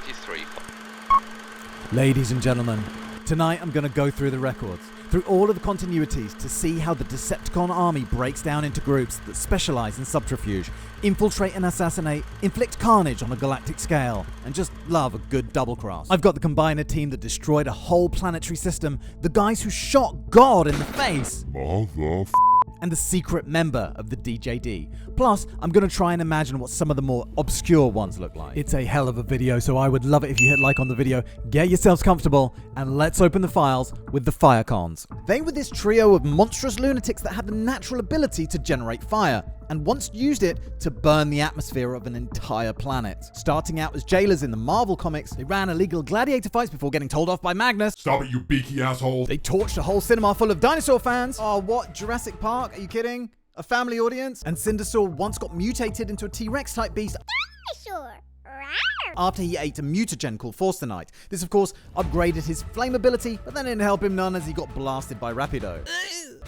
23. Ladies and gentlemen, tonight I'm going to go through the records, through all of the continuities to see how the Decepticon army breaks down into groups that specialize in subterfuge, infiltrate and assassinate, inflict carnage on a galactic scale, and just love a good double cross. I've got the combiner team that destroyed a whole planetary system, the guys who shot God in the face, and the secret member of the DJD. Plus, I'm going to try and imagine what some of the more obscure ones look like. It's a hell of a video, so I would love it if you hit like on the video, get yourselves comfortable, and let's open the files with the firecons. They were this trio of monstrous lunatics that had the natural ability to generate fire, and once used it to burn the atmosphere of an entire planet. Starting out as jailers in the Marvel comics, they ran illegal gladiator fights before getting told off by Magnus. Stop it, you beaky asshole. They torched a whole cinema full of dinosaur fans. Oh, what? Jurassic Park? Are you kidding? A family audience? And Cindersaur once got mutated into a T-Rex type beast after he ate a mutagen called Forstenite. This, of course, upgraded his flammability, but then didn't help him none as he got blasted by Rapido.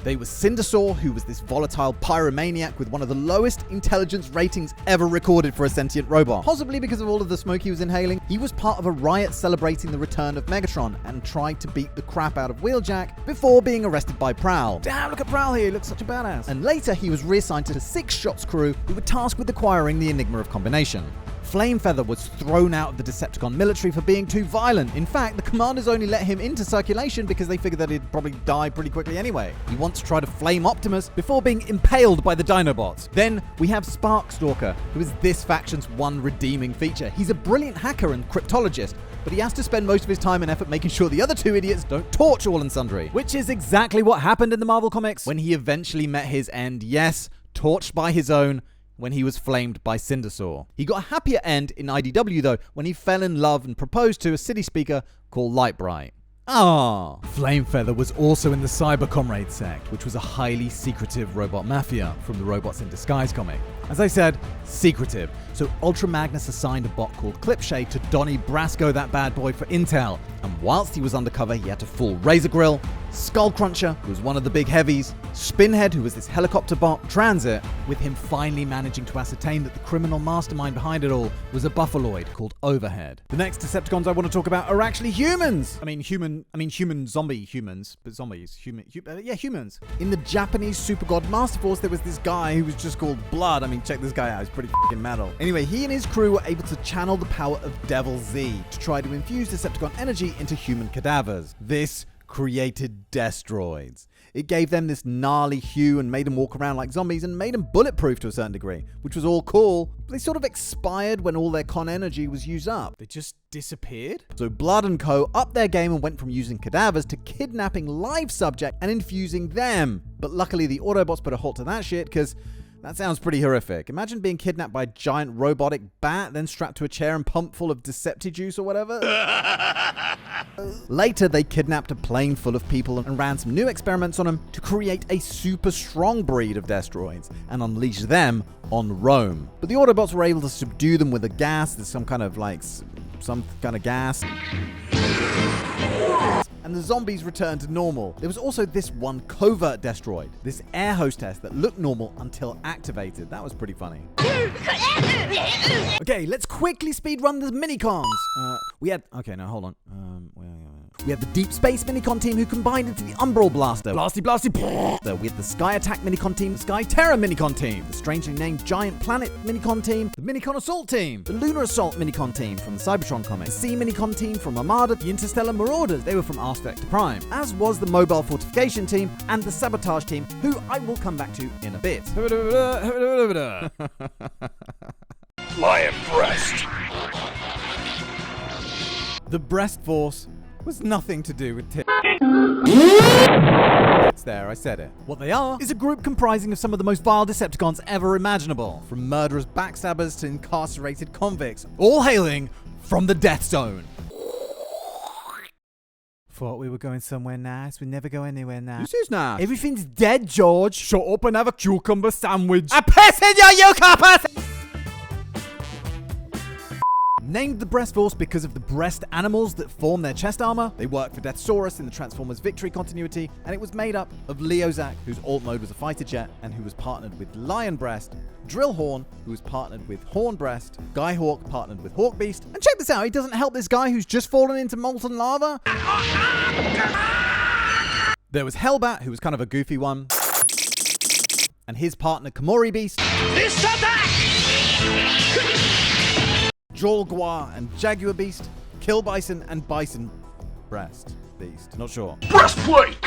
They were Cindersaur, who was this volatile pyromaniac with one of the lowest intelligence ratings ever recorded for a sentient robot. Possibly because of all of the smoke he was inhaling, he was part of a riot celebrating the return of Megatron and tried to beat the crap out of Wheeljack before being arrested by Prowl. Damn, look at Prowl here, he looks such a badass. And later he was reassigned to the 6 Shots crew, who were tasked with acquiring the Enigma of Combination. Flamefeather was thrown out of the Decepticon military for being too violent. In fact, the commanders only let him into circulation because they figured that he'd probably die pretty quickly anyway. He once tried to flame Optimus before being impaled by the Dinobots. Then we have Sparkstalker, who is this faction's one redeeming feature. He's a brilliant hacker and cryptologist, but he has to spend most of his time and effort making sure the other 2 idiots don't torch all and sundry. Which is exactly what happened in the Marvel comics when he eventually met his end. Yes, torched by his own, when he was flamed by Cindersaur. He got a happier end in IDW though, when he fell in love and proposed to a city speaker called Lightbright. Flamefeather was also in the Cyber Comrade sect, which was a highly secretive robot mafia from the Robots in Disguise comic. As I said, secretive. So Ultra Magnus assigned a bot called Clipshade to Donnie Brasco, that bad boy, for intel. And whilst he was undercover, he had to fool Razor Grill, Skullcruncher, who was one of the big heavies, Spinhead, who was this helicopter bot, Transit, with him finally managing to ascertain that the criminal mastermind behind it all was a buffaloid called Overhead. The next Decepticons I want to talk about are actually humans. Human zombie humans, but zombies, humans. In the Japanese Super God Master Force, there was this guy who was just called Blood. Check this guy out, he's pretty f***ing metal. Anyway, he and his crew were able to channel the power of Devil Z to try to infuse Decepticon energy into human cadavers. This created destroids. It gave them this gnarly hue and made them walk around like zombies and made them bulletproof to a certain degree, which was all cool, but they sort of expired when all their con energy was used up. They just disappeared? So Blood and Co. upped their game and went from using cadavers to kidnapping live subjects and infusing them. But luckily the Autobots put a halt to that shit, because that sounds pretty horrific. Imagine being kidnapped by a giant robotic bat, then strapped to a chair and pumped full of Deceptijuice or whatever. Later, they kidnapped a plane full of people and ran some new experiments on them to create a super strong breed of destroids and unleash them on Rome. But the Autobots were able to subdue them with a gas. There's some kind of gas. And the zombies returned to normal. There was also this one covert destroid, this air hostess that looked normal until activated. That was pretty funny. Okay, let's quickly speedrun the minicons. We had the Deep Space Minicon team who combined into the Umbral Blaster. Blasty. We had the Sky Attack Minicon team, the Sky Terror Minicon team, the strangely named Giant Planet Minicon team, the Minicon Assault team, the Lunar Assault Minicon team from the Cybertron comic, the Sea Minicon team from Armada, the Interstellar Marauders, they were from Aspect Prime, as was the Mobile Fortification team and the Sabotage team, who I will come back to in a bit. Lion breast. The Breast Force was nothing to do with tits. There, I said it. What they are is a group comprising of some of the most vile Decepticons ever imaginable, from murderous backstabbers to incarcerated convicts, all hailing from the Death Zone. Thought we were going somewhere nice. We never go anywhere nice. This is nice. Everything's dead, George. Shut up and have a cucumber sandwich. I piss in your cucumber. Named the Breast Force because of the breast animals that form their chest armor, they worked for Deathsaurus in the Transformers Victory continuity, and it was made up of Leozak, whose alt mode was a fighter jet, and who was partnered with Lion Breast, Drillhorn, who was partnered with Horn Breast, Skyhawk partnered with Hawk Beast, and check this out, he doesn't help this guy who's just fallen into molten lava. There was Hellbat, who was kind of a goofy one, and his partner Komori Beast, Jolgwa and Jaguar Beast, Kill Bison and Bison Breast Beast. Not sure. Breastplate!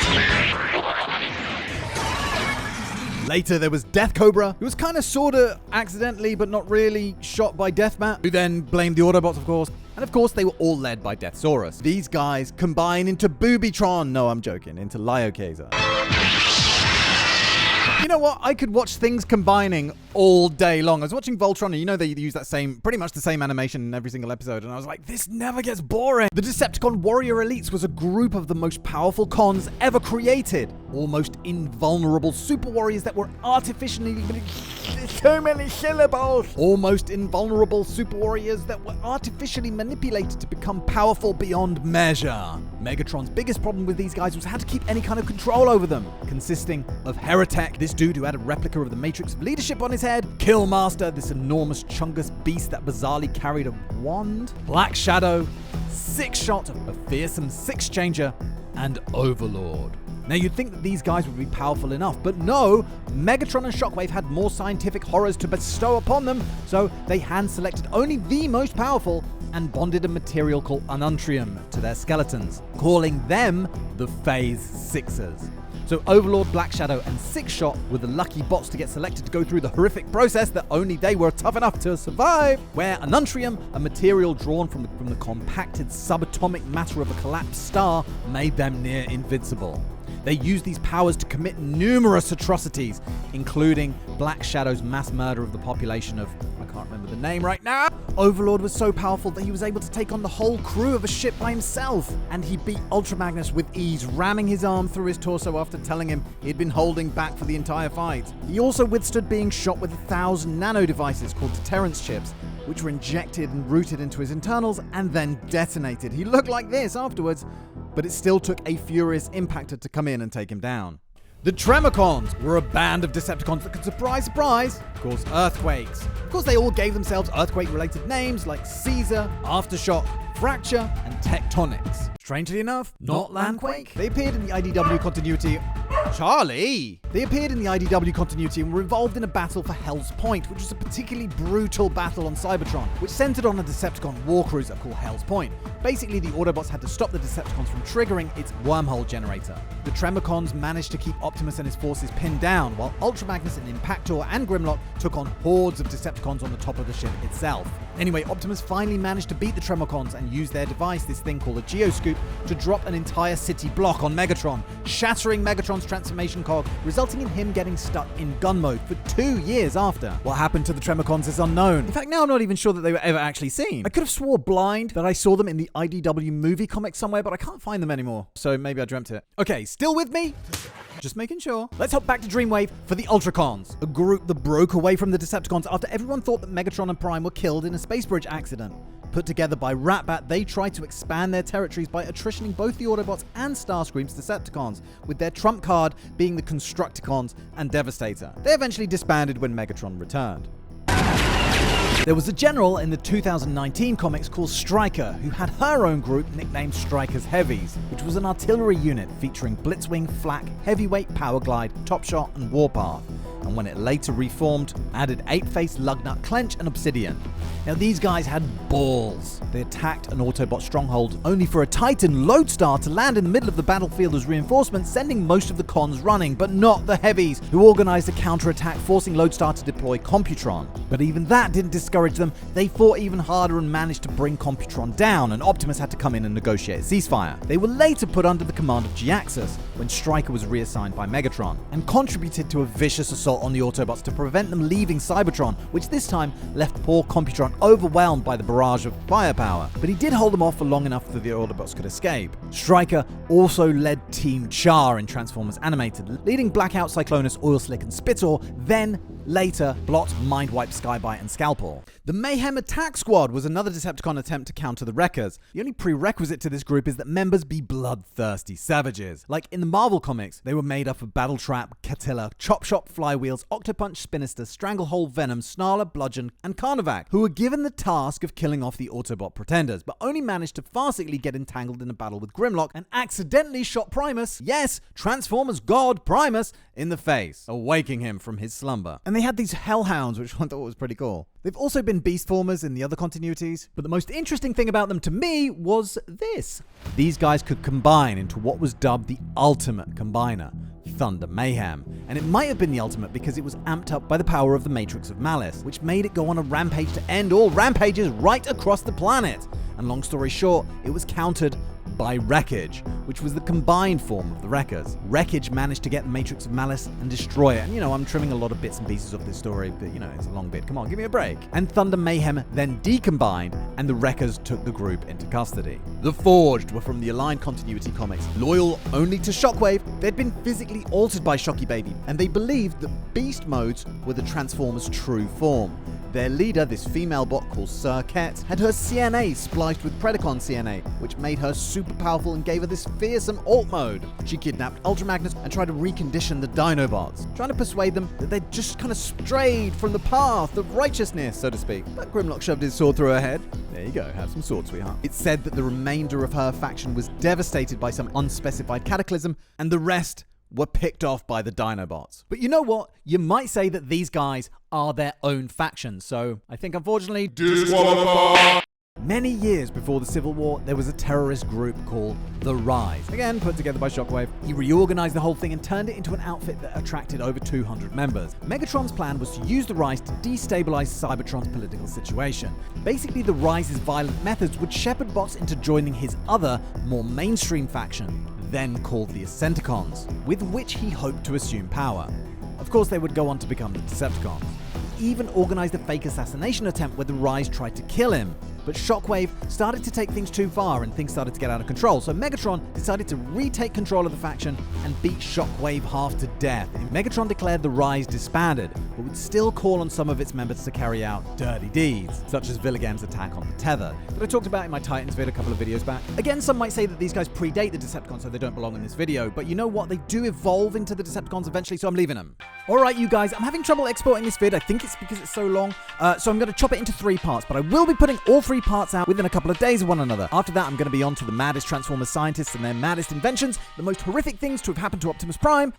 Later, there was Death Cobra, who was kind of sorta accidentally, but not really, shot by Deathmat, who then blamed the Autobots, of course. And of course, they were all led by Deathsaurus. These guys combine into Boobytron. No, I'm joking. Into Lyokazer. You know what? I could watch things combining all day long. I was watching Voltron, and you know they use that pretty much the same animation in every single episode, and I was like, this never gets boring. The Decepticon Warrior Elites was a group of the most powerful cons ever created. Almost invulnerable super warriors that were artificially... So many syllables! Almost invulnerable super warriors that were artificially manipulated to become powerful beyond measure. Megatron's biggest problem with these guys was how to keep any kind of control over them, consisting of Heretek, this dude who had a replica of the Matrix of Leadership on his head, Killmaster, this enormous chungus beast that bizarrely carried a wand, Black Shadow, Six-Shot, a fearsome Six-Changer, and Overlord. Now you'd think that these guys would be powerful enough, but no, Megatron and Shockwave had more scientific horrors to bestow upon them, so they hand-selected only the most powerful and bonded a material called Ununtrium to their skeletons, calling them the Phase Sixers. So Overlord, Black Shadow, and Six-Shot were the lucky bots to get selected to go through the horrific process that only they were tough enough to survive, where Ununtrium, a material drawn from the compacted subatomic matter of a collapsed star, made them near invincible. They used these powers to commit numerous atrocities, including Black Shadow's mass murder of the population of... I can't remember the name right now. Overlord was so powerful that he was able to take on the whole crew of a ship by himself, and he beat Ultra Magnus with ease, ramming his arm through his torso after telling him he'd been holding back for the entire fight. He also withstood being shot with 1,000 nano devices called deterrence chips, which were injected and rooted into his internals and then detonated. He looked like this afterwards, but it still took a furious impactor to come in and take him down. The Tremicons were a band of Decepticons that could, surprise, surprise, cause earthquakes. Of course, they all gave themselves earthquake-related names like Caesar, Aftershock, Fracture, and Tectonics. Strangely enough, not Landquake. They appeared in the IDW continuity... Charlie! They appeared in the IDW continuity and were involved in a battle for Hell's Point, which was a particularly brutal battle on Cybertron, which centered on a Decepticon warcruiser called Hell's Point. Basically, the Autobots had to stop the Decepticons from triggering its wormhole generator. The Tremicons managed to keep Optimus and his forces pinned down, while Ultra Magnus and Impactor and Grimlock took on hordes of Decepticons on the top of the ship itself. Anyway, Optimus finally managed to beat the Tremicons and use their device, this thing called a Geoscoop, to drop an entire city block on Megatron, shattering Megatron's transformation cog, resulting in him getting stuck in gun mode for 2 years after. What happened to the Tremicons is unknown. In fact, now I'm not even sure that they were ever actually seen. I could have swore blind that I saw them in the IDW movie comic somewhere, but I can't find them anymore. So maybe I dreamt it. Okay, still with me? Just making sure. Let's hop back to Dreamwave for the Ultracons, a group that broke away from the Decepticons after everyone thought that Megatron and Prime were killed in a space bridge accident. Put together by Ratbat, they tried to expand their territories by attritioning both the Autobots and Starscream's Decepticons, with their trump card being the Constructicons and Devastator. They eventually disbanded when Megatron returned. There was a general in the 2019 comics called Stryker, who had her own group nicknamed Stryker's Heavies, which was an artillery unit featuring Blitzwing, Flak, Heavyweight, Power Glide, Top Shot, and Warpath. And when it later reformed, added 8-Face, Lugnut, Clench, and Obsidian. Now these guys had balls. They attacked an Autobot stronghold only for a Titan Lodestar to land in the middle of the battlefield as reinforcements, sending most of the cons running, but not the Heavies, who organized a counterattack forcing Lodestar to deploy Computron. But even that didn't discourage them. They fought even harder and managed to bring Computron down, and Optimus had to come in and negotiate a ceasefire. They were later put under the command of G-Axis when Stryker was reassigned by Megatron, and contributed to a vicious assault on the Autobots to prevent them leaving Cybertron, which this time left poor Computron overwhelmed by the barrage of firepower. But he did hold them off for long enough that the Autobots could escape. Stryker also led Team Char in Transformers Animated, leading Blackout, Cyclonus, Oilslick, and Spittor, then later, Blot, Mindwipe, Skybite, and Scalpel. The Mayhem Attack Squad was another Decepticon attempt to counter the Wreckers. The only prerequisite to this group is that members be bloodthirsty savages. Like in the Marvel comics, they were made up of Battletrap, Catilla, Chop Shop, Flywheels, Octopunch, Spinister, Stranglehold, Venom, Snarler, Bludgeon, and Carnavac, who were given the task of killing off the Autobot pretenders, but only managed to farcically get entangled in a battle with Grimlock and accidentally shot Primus, yes, Transformers God Primus, in the face, awaking him from his slumber. And they had these Hellhounds, which I thought was pretty cool. They've also been Beast Formers in the other continuities, but the most interesting thing about them to me was this. These guys could combine into what was dubbed the ultimate combiner, Thunder Mayhem. And it might have been the ultimate because it was amped up by the power of the Matrix of Malice, which made it go on a rampage to end all rampages right across the planet. And long story short, it was countered by Wreckage, which was the combined form of the Wreckers. Wreckage managed to get the Matrix of Malice and destroy it. And I'm trimming a lot of bits and pieces of this story, but it's a long bit. Come on, give me a break. And Thunder Mayhem then decombined, and the Wreckers took the group into custody. The Forged were from the Aligned Continuity comics, loyal only to Shockwave. They'd been physically altered by Shocky Baby, and they believed that beast modes were the Transformers' true form. Their leader, this female bot called Sir Ket, had her CNA spliced with Predacon CNA, which made her super powerful and gave her this fearsome alt mode. She kidnapped Ultra Magnus and tried to recondition the Dinobots, trying to persuade them that they'd just kind of strayed from the path of righteousness, so to speak. But Grimlock shoved his sword through her head. There you go, have some sword, sweetheart. It's said that the remainder of her faction was devastated by some unspecified cataclysm, and the rest were picked off by the Dinobots. But you know what? You might say that these guys are their own faction, so I think unfortunately... Disqualify! Many years before the Civil War, there was a terrorist group called The Rise. Again, put together by Shockwave. He reorganized the whole thing and turned it into an outfit that attracted over 200 members. Megatron's plan was to use The Rise to destabilize Cybertron's political situation. Basically, The Rise's violent methods would shepherd bots into joining his other, more mainstream faction, then called the INSECTICONs, with which he hoped to assume power. Of course, they would go on to become the Decepticons. He even organized a fake assassination attempt where the Rise tried to kill him. But Shockwave started to take things too far and things started to get out of control, so Megatron decided to retake control of the faction and beat Shockwave half to death. Megatron declared the Rise disbanded, but would still call on some of its members to carry out dirty deeds, such as Villigan's attack on the Tether, that I talked about in my Titans vid a couple of videos back. Again, some might say that these guys predate the Decepticons, so they don't belong in this video, but you know what? They do evolve into the Decepticons eventually, so I'm leaving them. Alright, you guys, I'm having trouble exporting this vid. I think it's because it's so long, so I'm going to chop it into 3 parts, but I will be putting all 3 parts out within a couple of days of one another. After that, I'm going to be on to the maddest Transformers scientists and their maddest inventions, the most horrific things to have happened to Optimus Prime,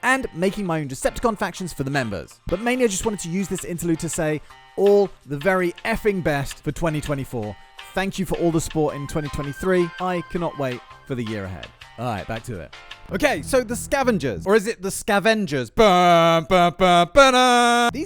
and making my own Decepticon factions for the members. But mainly I just wanted to use this interlude to say all the very effing best for 2024. Thank you for all the support in 2023. I cannot wait for the year ahead. Alright, back to it. Okay, so the Scavengers, or is it the Scavengers? These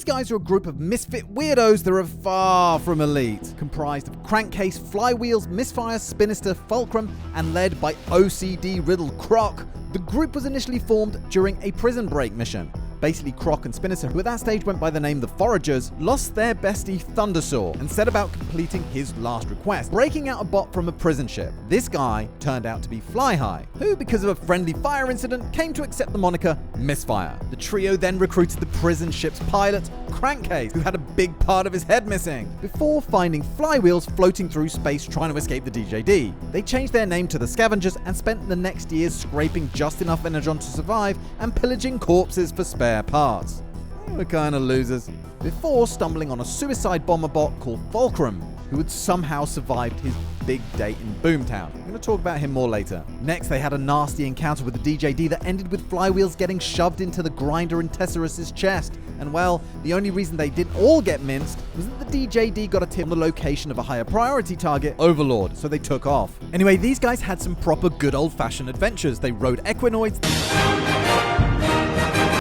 guys are a group of misfit weirdos that are far from elite, comprised of Crankcase, Flywheels, Misfire, Spinister, Fulcrum, and led by OCD-riddled Croc. The group was initially formed during a prison break mission. Basically, Croc and Spinister, who at that stage went by the name the Foragers, lost their bestie Thundersaw and set about completing his last request, breaking out a bot from a prison ship. This guy turned out to be Fly-High, who, because of a friendly fire incident, came to accept the moniker Misfire. The trio then recruited the prison ship's pilot, Crankcase, who had a big part of his head missing, before finding Flywheels floating through space trying to escape the DJD. They changed their name to the Scavengers and spent the next years scraping just enough energon to survive and pillaging corpses for spare parts. They were kind of losers. Before stumbling on a suicide bomber bot called Fulcrum, who had somehow survived his big day in Boomtown. I'm going to talk about him more later. Next, they had a nasty encounter with the DJD that ended with Flywheels getting shoved into the grinder in Tesserus's chest. And well, the only reason they didn't all get minced was that the DJD got a tip on the location of a higher priority target, Overlord, so they took off. Anyway, these guys had some proper good old-fashioned adventures. They rode Equinoids.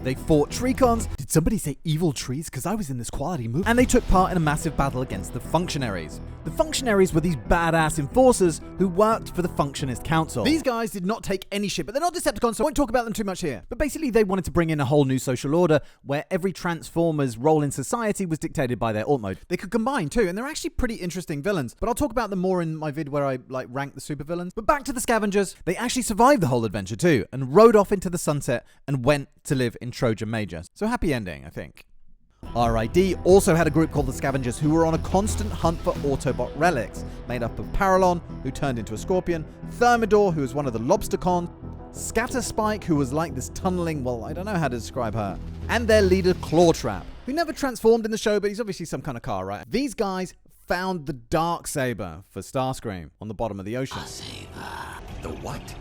They fought Treecons. Did somebody say evil trees? Because I was in this quality movie. And they took part in a massive battle against the Functionaries. The Functionaries were these badass enforcers who worked for the Functionist Council. These guys did not take any shit, but they're not Decepticons, so I won't talk about them too much here. But basically, they wanted to bring in a whole new social order where every Transformer's role in society was dictated by their alt mode. They could combine too, and they're actually pretty interesting villains, but I'll talk about them more in my vid where I rank the super villains. But back to the Scavengers. They actually survived the whole adventure too, and rode off into the sunset and went to live in Trojan Major. So happy ending, I think. RID also had a group called the Scavengers who were on a constant hunt for Autobot relics, made up of Paralon, who turned into a scorpion, Thermidor, who was one of the Lobstercons, Scatterspike, who was like this tunneling, well, I don't know how to describe her, and their leader Clawtrap, who never transformed in the show, but he's obviously some kind of car, right? These guys found the Darksaber for Starscream on the bottom of the ocean. The what?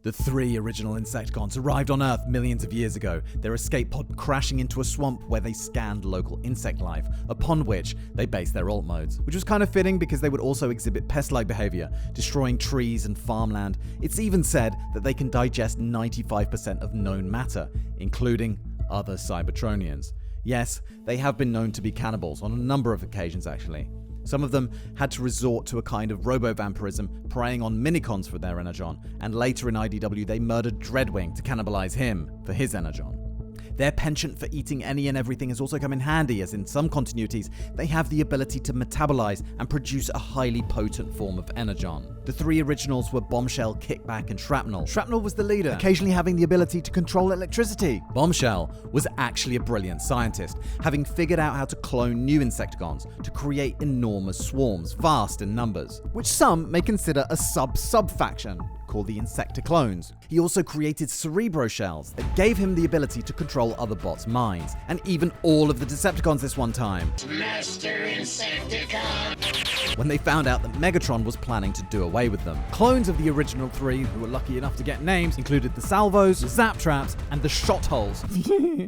The 3 original Insecticons arrived on Earth millions of years ago, their escape pod crashing into a swamp where they scanned local insect life, upon which they based their alt modes. Which was kind of fitting because they would also exhibit pest-like behavior, destroying trees and farmland. It's even said that they can digest 95% of known matter, including other Cybertronians. Yes, they have been known to be cannibals on a number of occasions actually. Some of them had to resort to a kind of robo-vampirism, preying on minicons for their energon, and later in IDW they murdered Dreadwing to cannibalize him for his energon. Their penchant for eating any and everything has also come in handy, as in some continuities, they have the ability to metabolize and produce a highly potent form of energon. The 3 originals were Bombshell, Kickback, and Shrapnel. Shrapnel was the leader, occasionally having the ability to control electricity. Bombshell was actually a brilliant scientist, having figured out how to clone new Insecticons to create enormous swarms, vast in numbers, which some may consider a sub-faction called the Insecticons. He also created Cerebro shells that gave him the ability to control other bots' minds, and even all of the Decepticons this one time. Master Insecticon! When they found out that Megatron was planning to do away with them. Clones of the original 3, who were lucky enough to get names, included the Salvos, the Zap Traps, and the Shot Holes.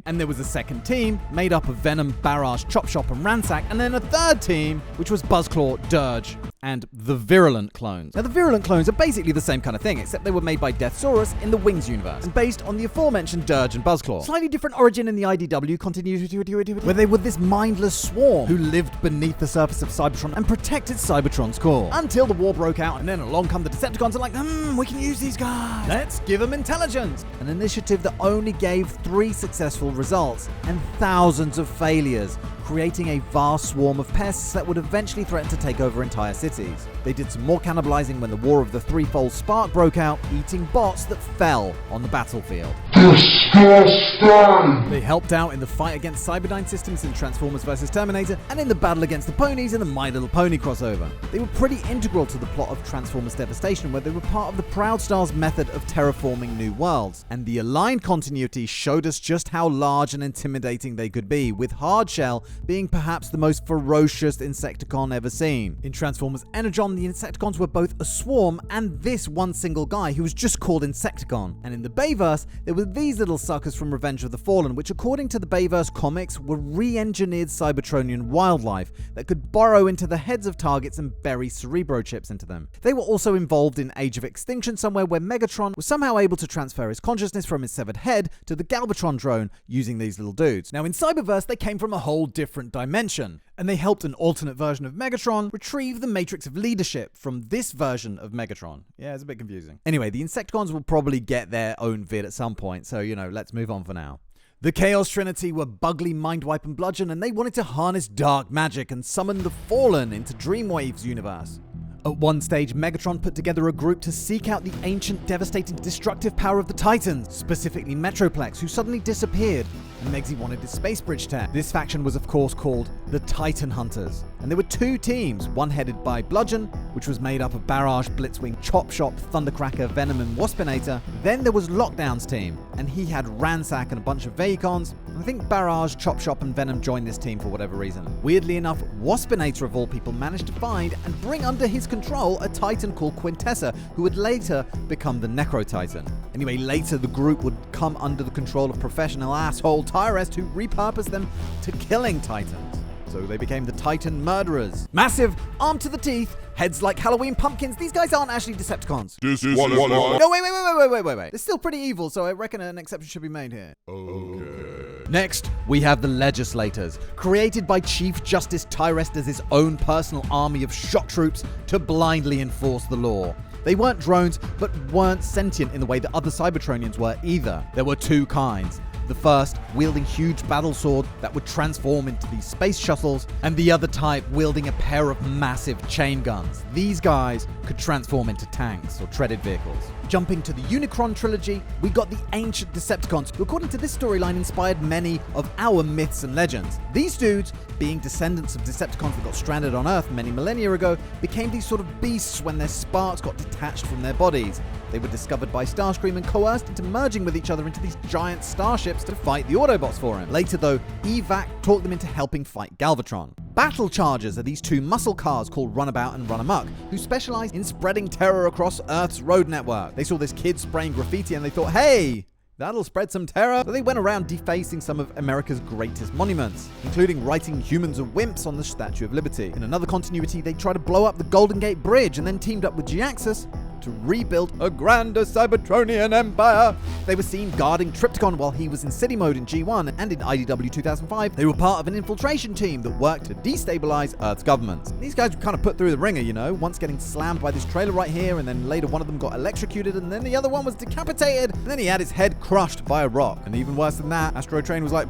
And there was a second team, made up of Venom, Barrage, Chop Shop, and Ransack, and then a third team, which was Buzzclaw, Dirge, and the Virulent clones. Now, the Virulent clones are basically the same kind of thing, except they were made by Deathsaurus in the Wings universe, and based on the aforementioned Dirge and Buzzclaw. Slightly different origin in the IDW continuity, where they were this mindless swarm who lived beneath the surface of Cybertron and protected Cybertron's core. Until the war broke out, and then along come the Decepticons and like, we can use these guys. Let's give them intelligence. An initiative that only gave 3 successful results and thousands of failures, creating a vast swarm of pests that would eventually threaten to take over entire cities. They did some more cannibalizing when the War of the Threefold Spark broke out, eating bots that fell on the battlefield. Disgusting! They helped out in the fight against Cyberdyne Systems in Transformers vs. Terminator, and in the battle against the ponies in the My Little Pony crossover. They were pretty integral to the plot of Transformers Devastation, where they were part of the Proud Stars method of terraforming new worlds. And the Aligned continuity showed us just how large and intimidating they could be, with Hardshell being perhaps the most ferocious Insecticon ever seen. In Transformers Energon, the Insecticons were both a swarm and this one single guy who was just called Insecticon. And in the Bayverse, there were these little suckers from Revenge of the Fallen, which according to the Bayverse comics were re-engineered Cybertronian wildlife that could burrow into the heads of targets and bury Cerebro chips into them. They were also involved in Age of Extinction somewhere, where Megatron was somehow able to transfer his consciousness from his severed head to the Galvatron drone using these little dudes. Now in Cyberverse, they came from a whole different dimension, and they helped an alternate version of Megatron retrieve the Matrix of Leadership from this version of Megatron. Yeah, it's a bit confusing. Anyway, the Insecticons will probably get their own vid at some point, so, let's move on for now. The Chaos Trinity were Bugly, Mindwipe, and Bludgeon, and they wanted to harness dark magic and summon the Fallen into Dreamwave's universe. At one stage, Megatron put together a group to seek out the ancient, devastating, destructive power of the Titans, specifically Metroplex, who suddenly disappeared, and Meggsy wanted his space bridge tech. This faction was of course called the Titan Hunters, and there were 2 teams, one headed by Bludgeon, which was made up of Barrage, Blitzwing, Chop Shop, Thundercracker, Venom, and Waspinator. Then there was Lockdown's team, and he had Ransack and a bunch of Vehicons. I think Barrage, Chop Shop, and Venom joined this team for whatever reason. Weirdly enough, Waspinator of all people managed to find and bring under his control a Titan called Quintessa, who would later become the Necro Titan. Anyway, later the group would come under the control of professional asshole Tyrest, who repurposed them to killing Titans. So they became the Titan Murderers. Massive, armed to the teeth, heads like Halloween pumpkins. These guys aren't actually Decepticons. No, wait. They're still pretty evil, so I reckon an exception should be made here. Okay. Next, we have the Legislators, created by Chief Justice Tyrest as his own personal army of shock troops to blindly enforce the law. They weren't drones, but weren't sentient in the way that other Cybertronians were either. There were 2 kinds. The first wielding huge battle swords that would transform into these space shuttles, and the other type wielding a pair of massive chain guns. These guys could transform into tanks or treaded vehicles. Jumping to the Unicron trilogy, we got the ancient Decepticons, who according to this storyline inspired many of our myths and legends. These dudes, being descendants of Decepticons that got stranded on Earth many millennia ago, became these sort of beasts when their sparks got detached from their bodies. They were discovered by Starscream and coerced into merging with each other into these giant starships to fight the Autobots for him. Later though, Evac talked them into helping fight Galvatron. Battle Chargers are these two muscle cars called Runabout and Runamuck, who specialize in spreading terror across Earth's road network. They saw this kid spraying graffiti and they thought, hey, that'll spread some terror. So they went around defacing some of America's greatest monuments, including writing humans are wimps on the Statue of Liberty. In another continuity, they tried to blow up the Golden Gate Bridge and then teamed up with G-Axis to rebuild a grander Cybertronian empire. They were seen guarding Trypticon while he was in city mode in G1, and in IDW 2005, they were part of an infiltration team that worked to destabilize Earth's government. These guys were kind of put through the ringer, you know, once getting slammed by this trailer right here, and then later one of them got electrocuted, and then the other one was decapitated, and then he had his head crushed by a rock. And even worse than that, Astro Train was like,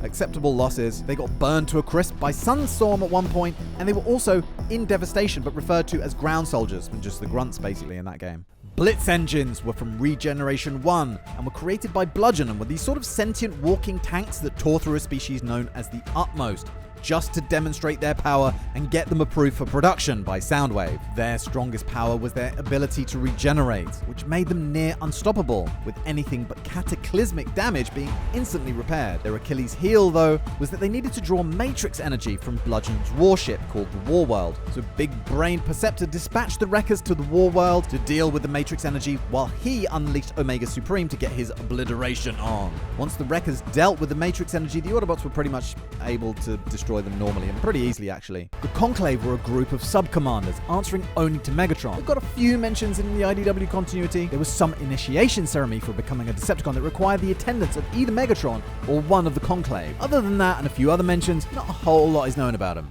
acceptable losses. They got burned to a crisp by Sunstorm at one point, and they were also in Devastation, but referred to as ground soldiers, and just the grunts basically in that game. Blitz engines were from Regeneration 1 and were created by Bludgeon and were these sort of sentient walking tanks that tore through a species known as the Utmost, just to demonstrate their power and get them approved for production by Soundwave. Their strongest power was their ability to regenerate, which made them near unstoppable, with anything but cataclysmic damage being instantly repaired. Their Achilles heel, though, was that they needed to draw matrix energy from Bludgeon's warship called the Warworld. So big-brained Perceptor dispatched the Wreckers to the Warworld to deal with the matrix energy while he unleashed Omega Supreme to get his obliteration on. Once the Wreckers dealt with the matrix energy, the Autobots were pretty much able to destroy them normally, and pretty easily actually. The Conclave were a group of sub-commanders answering only to Megatron. We've got a few mentions in the IDW continuity. There was some initiation ceremony for becoming a Decepticon that required the attendance of either Megatron or one of the Conclave. Other than that and a few other mentions, not a whole lot is known about him.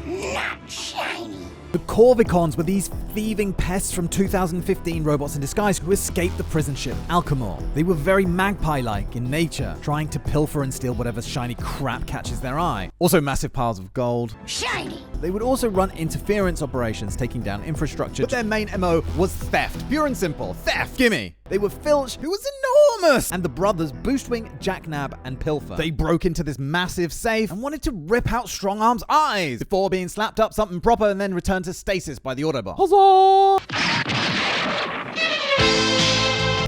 Not shiny. The Corvicons were these thieving pests from 2015 Robots in Disguise who escaped the prison ship Alcamore. They were very magpie-like in nature, trying to pilfer and steal whatever shiny crap catches their eye. Also massive piles of gold. Shiny. They would also run interference operations, taking down infrastructure, but their main MO was theft. Pure and simple. Theft! Gimme! They were Filch, who was enormous, and the brothers Boostwing, Jackknab, and Pilfer. They broke into this massive safe and wanted to rip out Strongarm's eyes before being slapped up something proper and then returned to stasis by the Autobot. Huzzah!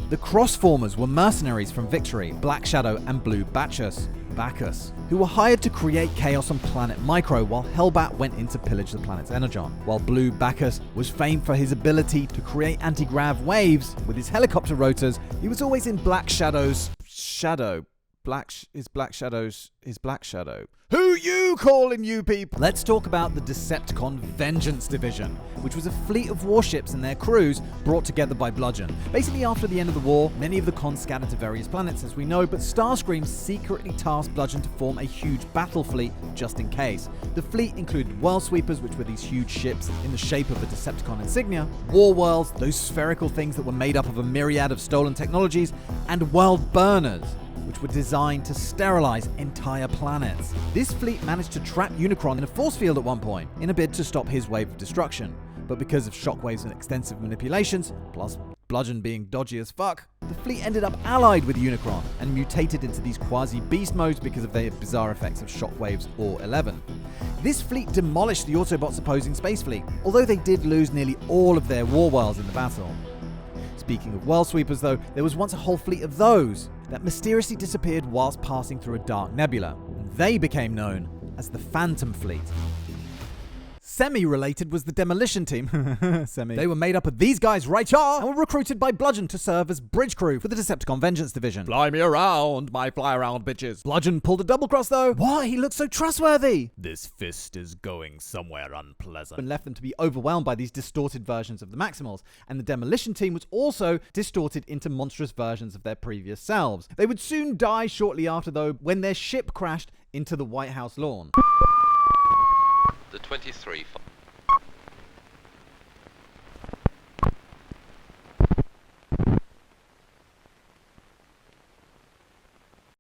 The Crossformers were mercenaries from Victory, Black Shadow, and Blue Bacchus, who were hired to create chaos on planet Micro while Hellbat went in to pillage the planet's energon. While Blue Bacchus was famed for his ability to create anti-grav waves with his helicopter rotors, he was always in Black Shadow's shadow. Black Shadow's Black Shadow. Who you calling, you people? Let's talk about the Decepticon Vengeance Division, which was a fleet of warships and their crews brought together by Bludgeon. Basically, after the end of the war, many of the cons scattered to various planets, as we know, but Starscream secretly tasked Bludgeon to form a huge battle fleet just in case. The fleet included World Sweepers, which were these huge ships in the shape of a Decepticon insignia, War Worlds, those spherical things that were made up of a myriad of stolen technologies, and World Burners, which were designed to sterilize entire planets. This fleet managed to trap Unicron in a force field at one point, in a bid to stop his wave of destruction. But because of shockwaves and extensive manipulations, plus Bludgeon being dodgy as fuck, the fleet ended up allied with Unicron and mutated into these quasi-beast modes because of their bizarre effects of shockwaves or 11. This fleet demolished the Autobots' opposing space fleet, although they did lose nearly all of their war worlds in the battle. Speaking of World Sweepers though, there was once a whole fleet of those that mysteriously disappeared whilst passing through a dark nebula. And they became known as the Phantom Fleet. Semi-related was the Demolition Team. Semi. They were made up of these guys right here and were recruited by Bludgeon to serve as bridge crew for the Decepticon Vengeance Division. Fly me around, my fly around bitches. Bludgeon pulled a double cross though. What? He looks so trustworthy. This fist is going somewhere unpleasant. And left them to be overwhelmed by these distorted versions of the Maximals. And the Demolition Team was also distorted into monstrous versions of their previous selves. They would soon die shortly after though, when their ship crashed into the White House lawn. The 23